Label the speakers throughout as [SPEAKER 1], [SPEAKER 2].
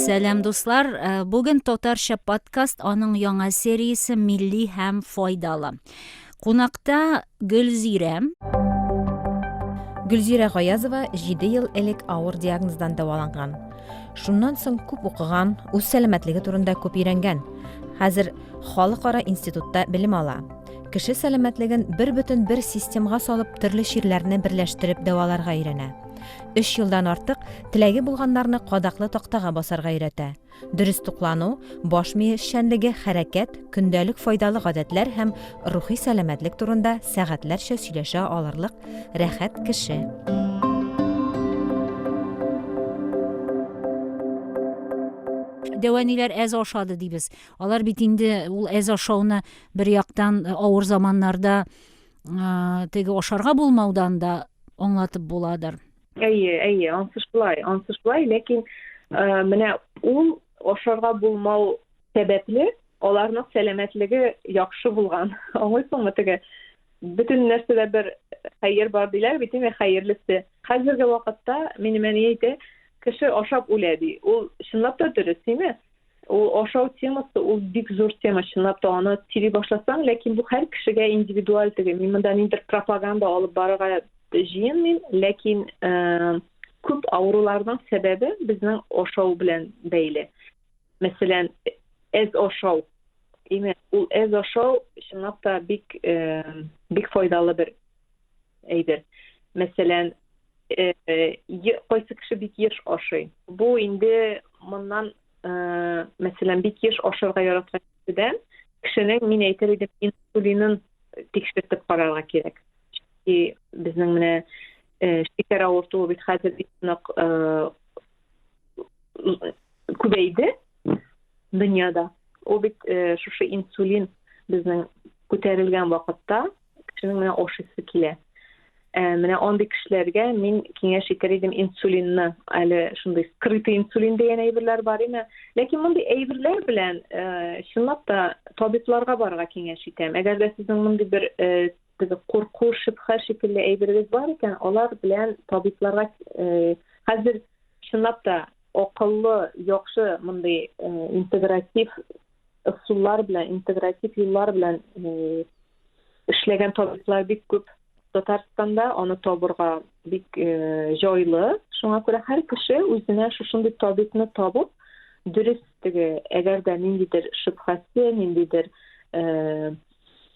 [SPEAKER 1] Сәлам дуслар, бүген Татарча подкаст аның яңа сериясе милли һәм файдалы. Кунакта Гөлзирә Гаязова 7 ел элек авыр диагноздан дәваланган. Шуннан соң күп укыган, үз сәламәтлеге турында күп өйрәнгән. Хәзер халыкара институтта белем ала. Кеше сәламәтлеген бер системага салып, төрле чирләрне берләштереп дәваларга өйрәнә. 3 елдан артык теләге булганнарны кадаклы тактага басарга өйрәтә. Дөрес туклану, баш мие эшчәнлеге, хәрәкәт, көндәлек файдалы гадәтләр һәм рухи сәламәтлек турында сәгатьләрчә сөйләшә алырлык рәхәт кеше. Дәваниләр әз ашады дибез. Алар бит инде ул әз ашауны бер яктан авыр заманнарда теге ашарга булмаудан да аңлатып буладыр.
[SPEAKER 2] Әйе, ансыз шулай, ләкин менә ул ашарга булмау сәбәпле аларның сәламәтлеге яхшы булган. Аңлыйсыңмы, теге бөтен нәрсәдә бер хәер бар диләр, бит инде хәерлесе. Хәзерге вакытта минем әни әйтә, кеше ашап үлә ди. Ул чынлап та дөрес, әйме? Ул ашау темасы, ул бик зур тема, чынлап та аны сөйли башласаң, ләкин бу һәр кешегә индивидуаль теге. Мин монда ниндидер пропаганда алып барырга җыенмыйм, ләкин күп авыруларның сәбәбе безнең ашау белән бәйле. Мәсәлән, әз ашау. Ул әз ашау чынлап та бик файдалы бер әйбер. Мәсәлән, кайсы кеше бик еш ашый. Бу инде моннан мәсәлән бик еш ашарга яраткан кешенең, мин әйтер идем, инсулинын тикшертеп карарга кирәк. Безнең менә шикәр авыртуы бит хәзер бик нык күбәйде дөньяда. Ул бит шушы инсулин безнең күтәрелгән вакытта кешенең менә ашыйсы килә. Менә андый кешеләргә мин киңәш итәр идем инсулинны, әле шундый скрытый инсулин дигән әйберләр бар име. Ләкин мондый әйберләр белән чынлап та табибларга барырга киңәш итәм. Әгәр дә сезнең мондый бер курку, шөбһә шикелле әйберегез бар икән, алар белән табибларга хәзер чынлап та акыллы, яхшы мондый интегратив ысуллар белән, интегратив юллар белән эшләгән табиблар бик күп. Татарстанда аны табырга бик җайлы. Шуңа күрә һәр кеше үзенә шушындый табибны табып, дөрес теге, әгәр дә ниндидер шөбһәсе, ниндидер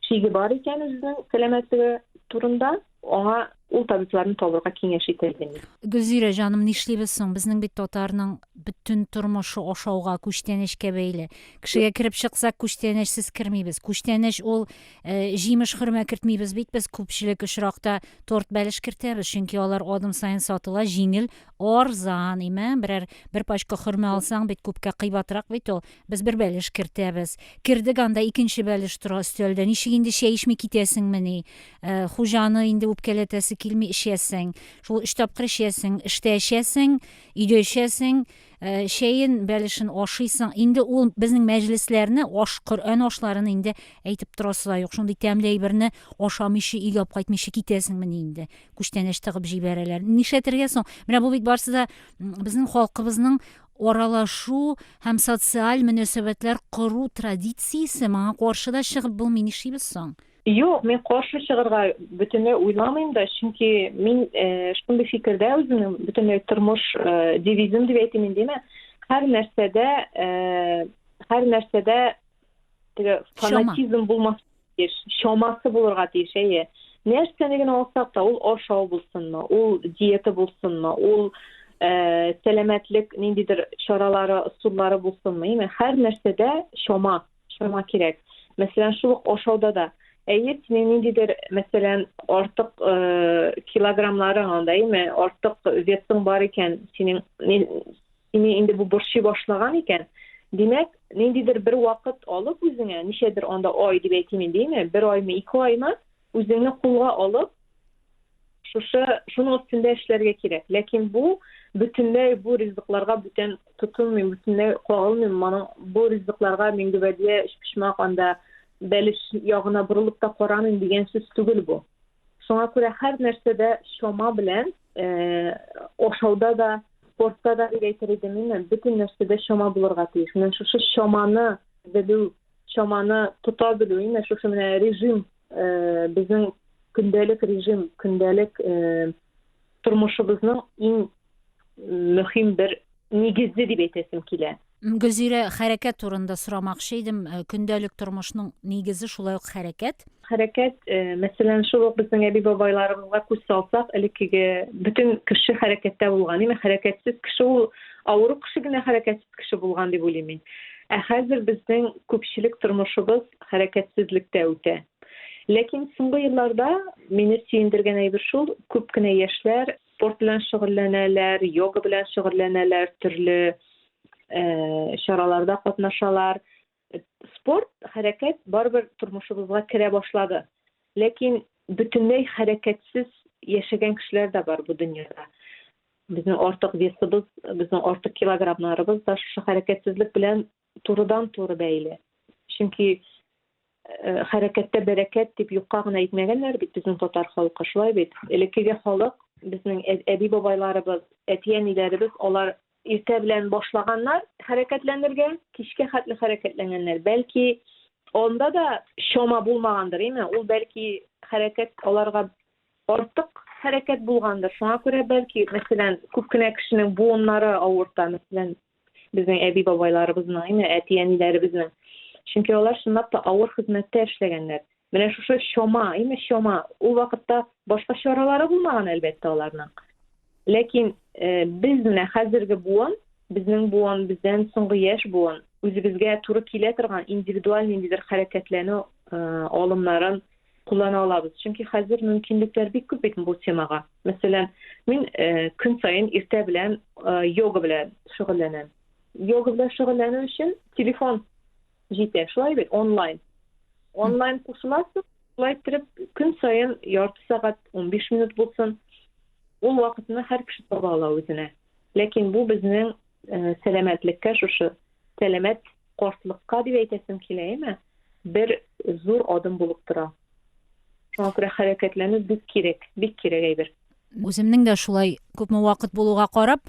[SPEAKER 2] шиге бар икән үзенең сәламәтлеге турында, аңа ул табибларны табырга киңәш итәм.
[SPEAKER 1] Гөлзирә җаным, нишлибез соң? Безнең бит татарның бөтен тормышы ашауга, күчтәнәшкә бәйле. Кешегә кирип чыксак, күчтәнәшсез кирмибез. Күчтәнәш ул җимеш хөрмә кертмибез бит. Без күпчелек очракта торт бәлеш кертәбез, чөнки алар адым сайын сатыла, җиңел, арзан, бер пачка хөрмә алсаң бит күпкә кыйбатрак бит ул. Без бер бәлеш кертәбез. Кирдек анда икенче бәлеш тора өстәлдә. Ничек инде чәй эчми китәсеңмени? Хуҗаны инде үпкәләтәсе килми эшәсең. Шул 3 тапкыр эшәсең, эштә эшәсең, өйдә эшәсең, шәйен бәлешен ашыйсың. Инде ул безнең мәҗлесләрне, Коръән ашларын инде әйтеп торасы юк. Шундый тәмле әйберне ашамыйча, өйгә алып кайтмыйча китәсеңмени инде. Күчтәнәш тыгып җибәрәләр. Нишләтергә соң? Менә бу бит барысы да безнең халкыбызның аралашу һәм социаль мөнәсәбәтләр кору традициясе. Моңа каршы да чыгып булмый, нишлибез соң?
[SPEAKER 2] Юк, мин каршы чыгарга бөтенләй уйламыйм да, чөнки мин шундый фикердә үземнең бөтенләй тормыш девизым дип әйтим инде. Һәр нәрсәдә теге фанатизм булмас, шомасы булырга тиеш. Нәрсәне генә алсак та, ул ашау булсынмы, ул диета булсынмы, ул сәламәтлек ниндидер чаралары, ысуллары булсынмы, һәр нәрсәдә шома кирәк. Мәсәлән, шул ашауда да синең ниндидер, мәсәлән, артык килограммларың анда, артык весың бар икән, сине инде бу борчый башлаган икән. Димәк, ниндидер бер вакыт алып үзеңә, ничәдер анда ай дип әйтим инде, 1 аймы, 2 аймы үзеңне кулга алып, шуның өстендә эшләргә кирәк. Ләкин бу бөтенләй бу ризыкларга бүтән тотынмыйм, бөтенләй кагылмыйм. Бу ризыкларга мин гүбәдә эшпишмак анда бәлеш ягына борылып та карамыйм дигән сүз түгел бу. Шуңа күрә һәр нәрсәдә шома белән ашауда да sportda da gaytiridimin bütün nersede şoma bulurga tiyiş. Men şu şomany bilүү, şomany tuta bilүү, men şu rejim, bizim gündelik rejim, gündelik turmuşybyzyň iň mühim bir nigizi diп etesim kile.
[SPEAKER 1] Gülzire hareket turunda soramakçı idim. Gündelik turmuşynyň nigizi şulay ok hareket.
[SPEAKER 2] Hareket, mesela şu bizim ebi babaylarımızga kuş salsak, ilkige bütün kişi harekette bulgan, imi hareketsiz kişi ol, awruk kişi gine hareketsiz kişi bulgan diп oylayman. Häzir bizden köpçilik turmuşybız hareketsizlikde öte. Lekin soňky ýyllarda meni süýndirgen eýber şul, köpkine ýeşler sport bilen şugullanarlar, yoga bilen şugullanarlar, türlü şaralarda gatnaşalar. Sport, hareket barbyr turmuşybızga kire başlady. Lekin bütünlei hareketsiz ýaşagan kişiler de bar bu dünýäde. Bizning ortak wesimiz, bizning ortak kilogramlarybız da şu hareketsizlik bilen turudan turu beýli. Çünki harekette bereket diп ýokka gana aýtmaganlar bit bizning tatar halky şulay bit. Elekige halyk bizning ebi babaylarybız, etýenilerimiz olar irte bilen başlaganlar hareketlendirgen, kişke hatly hareketlenenler. Belki onda da şoma bulmagandır, imi? Ol belki hareket olarga ortak hareket bulgandır. Şoňa göre belki mesela köpkine kişiniň buğunlary awurta, mesela bizning ebi babaylarybyzyň, imi? Etýenilerimiziň. Çünkü olar şundap da awur hyzmatda işlegenler. Mene şu şoma, imi şoma. O wagtda başga şoralary bulmagan elbetde olarnyň. Lekin biz mene häzirgi buwan, bizning buwan bizden soňky ýaş buwan, özübizge turu kile turgan individual nindidir hareketlerini olumlaryň kullana alabız. Çünki häzir mümkinlikler bik köp bu temaga. Mesela min gün saýyn irte bilen yoga bilen şugullanam. Yoga bilen şugullanýan üçin telefon jite, şulay bit online. Online kurslasy, şulay tirip gün saýyn ýarty sagat 15 minut bolsun. Ol wagtyny her kişi tabala özüne. Lekin bu bizning selametlikka, şu selamet gorslukka diп eýtesim kileými? Bir zor adym bolup tura. Şoňa görä hareketlenip bik kerek eýber.
[SPEAKER 1] Özümniň de şulay köpme wagt boluga garap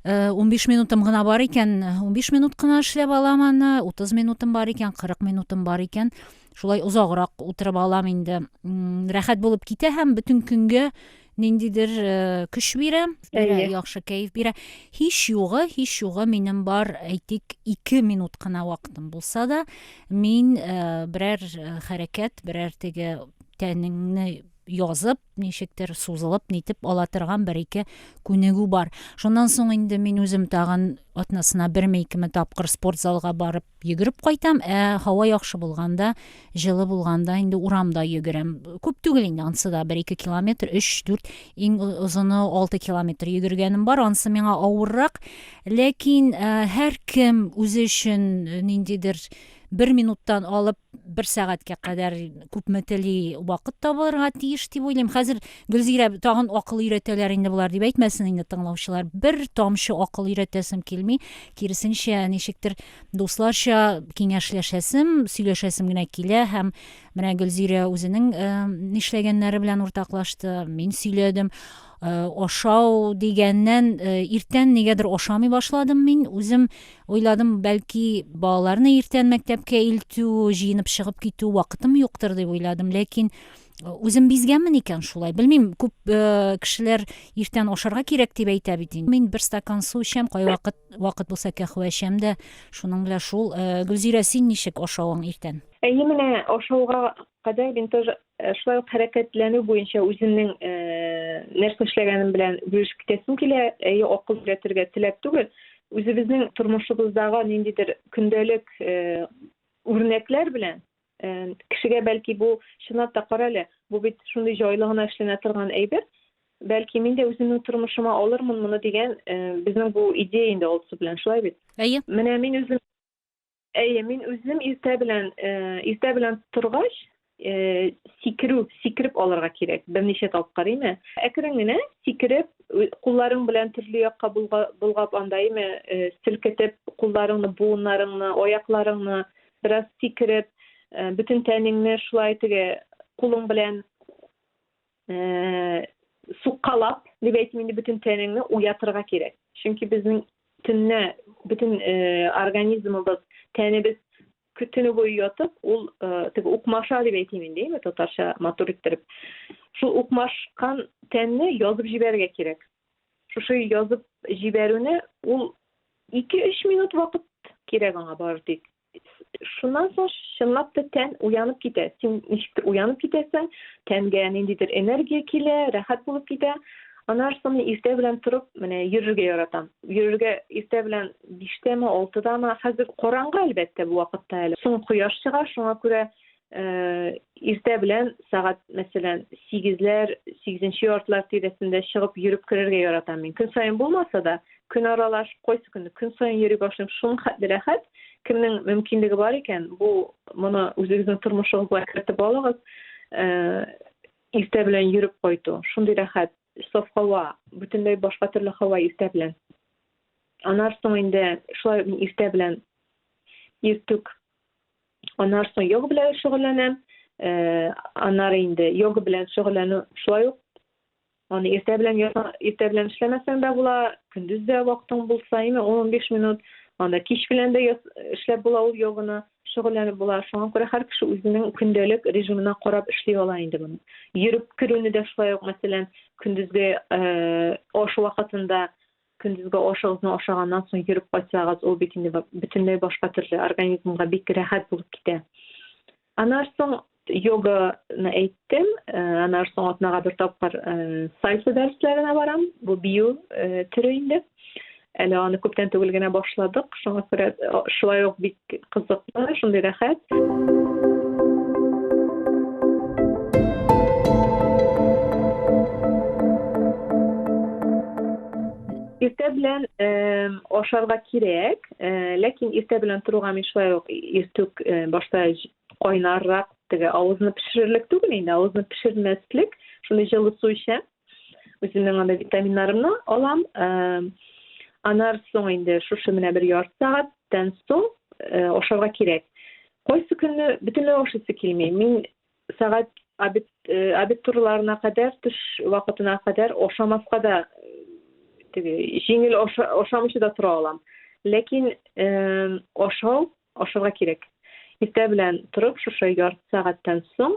[SPEAKER 1] 15 minutum gına bar eken, 15 minut gına işlep alamany, 30 minutum bar eken, 40 minutum bar eken, şulay uzagrak oturup alam indi. Rahat bolup kite hem bütün günge nindidir küş bire, ýaxşy keyif bire. Hiç ýoga menim bar aýtyk 2 minut gına wagtym bolsa da, min birer hareket, birer tege täniňni ýazyp, neşikdir suzylyp, nitip alatyrgan bir-iki günegi bar. Şondan soň indi men özüm tagyn atnasyna 1-2 tapkyr sport zalga baryp ýügürüp gaýtam. Hawa ýaxşy bolganda, жылы bolganda indi uramda ýügürem. Köp tügel indi ansyda 1-2 kilometr, 3-4, iň uzuny 6 kilometr ýügürgenim bar. Ansy meňa awurrak. Lekin her kim özü üçin nindidir 1 minuttan alıp 1 sagatga kadar köpmeteli wagt tabarga tiýiş diп oýlaym. Häzir Gülzire tagyn akyl ýöreteler indi bular diп aýtmasyn indi taňlawçylar. Bir tamşy akyl ýöretesim kelmi, kirisinçe neşikdir dostlarça kiňeşleşesim, süýleşesim gine kile. Hem mene Gülzire özüniň nişlegenleri bilen ortaklaşdy, men süýledim. Oşaw degenden irten negedir oşamy başladym men. Özüm oýladym belki balalaryny irten mekdepke iltүү, jynyp çygyp gitүү wagtym ýokdur diп oýladym. Lekin özüm bizgenmin eken şulay. Bilmem, köp kişiler irten oşarga kerek diп aýta bitin. Men 1 stakan suw içem, goý wagt bolsa kahwe içem de, şunyň bilen şul. Gülzire, sen nişik oşawyň irten?
[SPEAKER 2] Mene oşawga kadar ben тоже şulay hareketlenүү boýunça özümniň nerse işlegenim bilen bölüşip gitesim kile, okyl ýöretirge tilep tugul. Özübizniň turmuşybızdaga nindidir gündelik örnekler bilen kişige belki bu şunat da garale, bu bit şunday joýlygyna işlene turgan eýber. Belki min de özümniň turmuşyma alyrmyn muny digen bizniň bu ideýinde bolsa bilen şulay bit. Mene men özüm irte bilen turgaç sikirip alarga kerek. Bir neçe tapqarymy. Ekreňine sikirip, kullaryň bilen türlü ýakka bulgap andaýmy, silketip kullaryňy, buğunlaryňy, oýaklaryňy biraz sikirip, bütün täniňni şulay tege kuluň bilen suqqalap diýip indi bütün tenini uyatırga kerek. Çünki bizning tünne bütün organizmimiz tenimiz kütünü boyu yatıp ol tege ukmaşa diýip aýtymyn diými totarşa motor ittirip. Şu ukmaşkan tenni ýazyp jiberge kerek. Şuşy ýazyp jiberүүne ol 2-3 minut wagt kerek ona bardyk. Şundan soň şynlap da ten uyanıp gide. Sen nişikdir uyanıp gidersen tenge nindidir energiýa kile, rahat bolup gide. Anar sonra irte bilen turup mene yürürge yaratan. Yürürge irte bilen 5-me 6-dama hazır qorangy elbette bu wagtda hali. Soň quýaş çygar, şoňa görä irte bilen sagat meselen 8'ler, 8-nji ýartlar tiresinde çygyp ýürüp kirerge yaratan. Men gün saýyn bolmasa da gün aralaş goýsy gün saýyn ýürüp başlap şoň rahat. Kimning mümkinligi bar eken bu muny özüňiziň turmuşyňyzga kiritip alagyz. Irte bilen ýürüp goýdy. Şunday rahat sof hawa, bütünlüğü başka türlü hawa irte bilen. Anar soň indi şolay irte bilen irtük. Anar soň ýoga bilen şogullanam. Anar indi ýoga bilen şogullanýar şolay. Onu irte bilen işlemeseň de bula, gündüz de wagtyň bolsaýmy 15 minut, onda kiş bilen de işlep bula ol ýogany. Şogullanyp bolar. Şoňa görä her kişi özüniň gündelik rejimine garap işleýär bolar indi bunu. Ýürüp kirүүnü de şolay meselen gündüzge oş wagtynda gündüzge oşagyny oşagandan soň ýürüp gaýsagyz o bitinde bütünlüğü başga türlü organizmga bik rahat bolup gide. Anar soň ýogany aýtdym. Anar soň atnaga bir tapar saýsy derslerine baram. Bu bio türüinde. Eli onu köpten tügülgene başladık. Şoňa görä şolay ok bik kızykly, şunday rahat. Irte bilen oşarga kirek, lekin irte bilen turgan şolay ok irtük başta oýnarrak, tege awyzyny pişirirlik tügül, indi awyzyny pişirmeslik, şunday ýyly suw içem. Özümniň anda vitaminlarymy alam. Anar soň indi şuşy mene bir ýart sagatdan soň oşarga kirek. Goýsy günü bütünlüğü oşysy kilmeýär. Min sagat abit turlaryna kadar, tuş wagtyna kadar oşamaska da jiňil oşamışy da tura alam. Lekin oşarga kirek. Irte bilen turup şuşy ýart sagatdan soň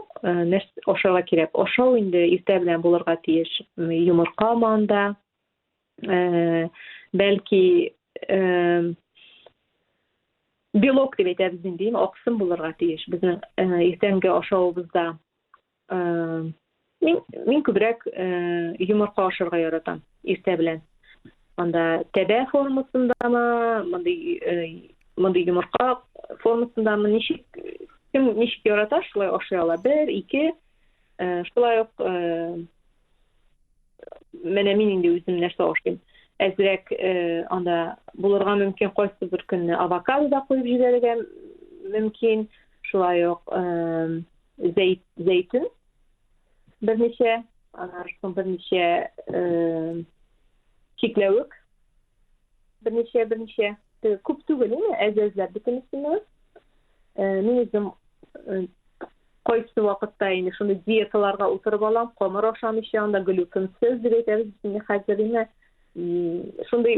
[SPEAKER 2] oşarga kirek. Oşaw indi irte bilen bolarga tiýiş. Ýumurka manda, belki biolog diýip aýtýarys diýim, oksym bolarga tiýiş. Bizning irtengi oşawybızda min köbrek ýumurka oşarga ýaratan irte bilen. Anda tebe formasındamı, manda ýumurka formasındamı nişik ýaratar, şolay oşaýar alar. 1, 2 şolay ok mene min indi özüm nerse oşaýym. Ezrek anda bularga mümkin goýsy bir günni avokado da goýup jibergen mümkin. Şolay ok zeytin birneçe, anarsyn birneçe kiklewik birneçe köp tügel ezler bitinisini men özüm goýsy wagtda indi şonda diyetalarga oturup alam, komar oşamışy anda glutensiz diýip aýtýarys, şimdi hazırlygyna şunday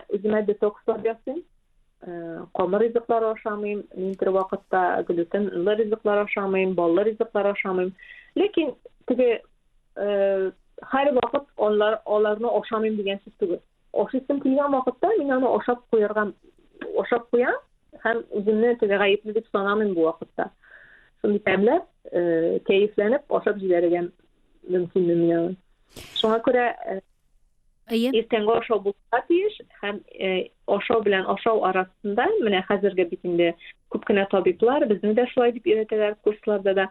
[SPEAKER 2] özüme detokslap ýapsyn. Komar riziklar oşamaýym, mintir wagtda glutenli riziklar oşamaýym, bally riziklar oşamaýym. Lekin tege her wagt olaryny oşamaýym diýen söz tügel. Oşysym kilgen wagtda men onu oşap goýan, hem özümni tege gaýyply diýip sanamyn bu wagtda. Şunday tämlep, keyiflenip oşap jibergen mümkinligim ýa. Şoňa görä irtengi oşaw bolsa diýiş, hem oşaw bilen oşaw arasynda mene hazırga bitinde köpkene tabiplar bizni de şolay diýip öýretdiler kurslarda da.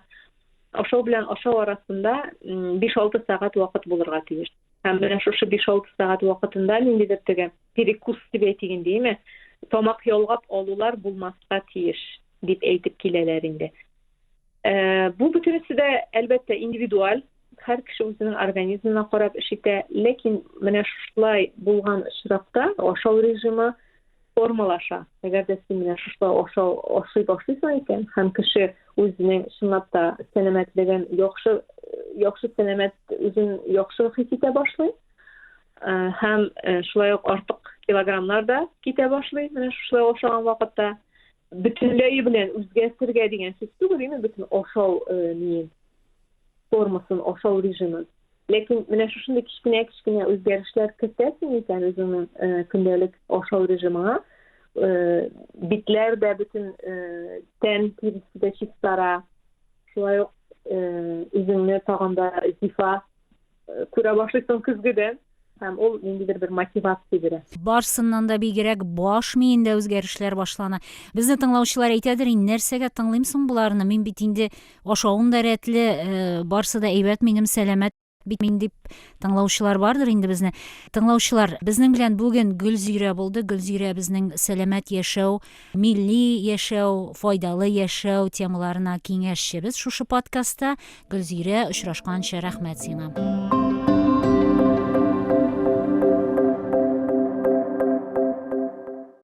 [SPEAKER 2] Oşaw bilen oşaw arasynda 5-6 sagat wagt bolarga tiýiş. Hem mene şuşy 5-6 sagat wagtynda nindidir tege perikus diýip aýtgin diými? Tomak ýolgap alular bulmaska tiýiş diýip aýtyp kilelerinde. Bu bütünüsi de elbette individual. Her kişi özünün organizmine garap işite, lekin mene şulay bulgan şırakta oşaw rejimi formalaşa. Eger de sen mene şulay oşaw başlysan eken, hem kişi özüne şunlap da selametlegen ýokşy selamet özün ýokşy his ite başlay. Hem şulay artyk kilogramlar da kite başlay. Mene şulay oşagan wagtda bütünleýi bilen özgertirge diýen söz görýärmi? Bütün oşaw formasyn, oşaw rejimi. Lekin mene şuşunda kiçkine özgerişler kessäsiň isen özüňiň gündelik oşaw rejimine bitler de bütün ten tirisinde çiftara şulay özüňne taganda zifa kura başlaýsan kızgydan hem ol indidir bir motivasiýa berer.
[SPEAKER 1] Barsından da bir gerek baş miyinde özgerişler başlana. Bizni tınglauşylar aýtadyr, "Nersege tınglaýmsyň bularny? Min bit indi oşawym da retli, barsa da eýbet, menim selamet bitmeyin" dip tınglauşylar bardyr indi bizni. Tınglauşylar, bizning bilen bugün Gülzire boldy. Gülzire bizning selamet ýaşaw, milli ýaşaw, faýdaly ýaşaw temalaryna kiňeşçi. Biz şuшы podcastda Gülzire uçraşgança rahmet siňa.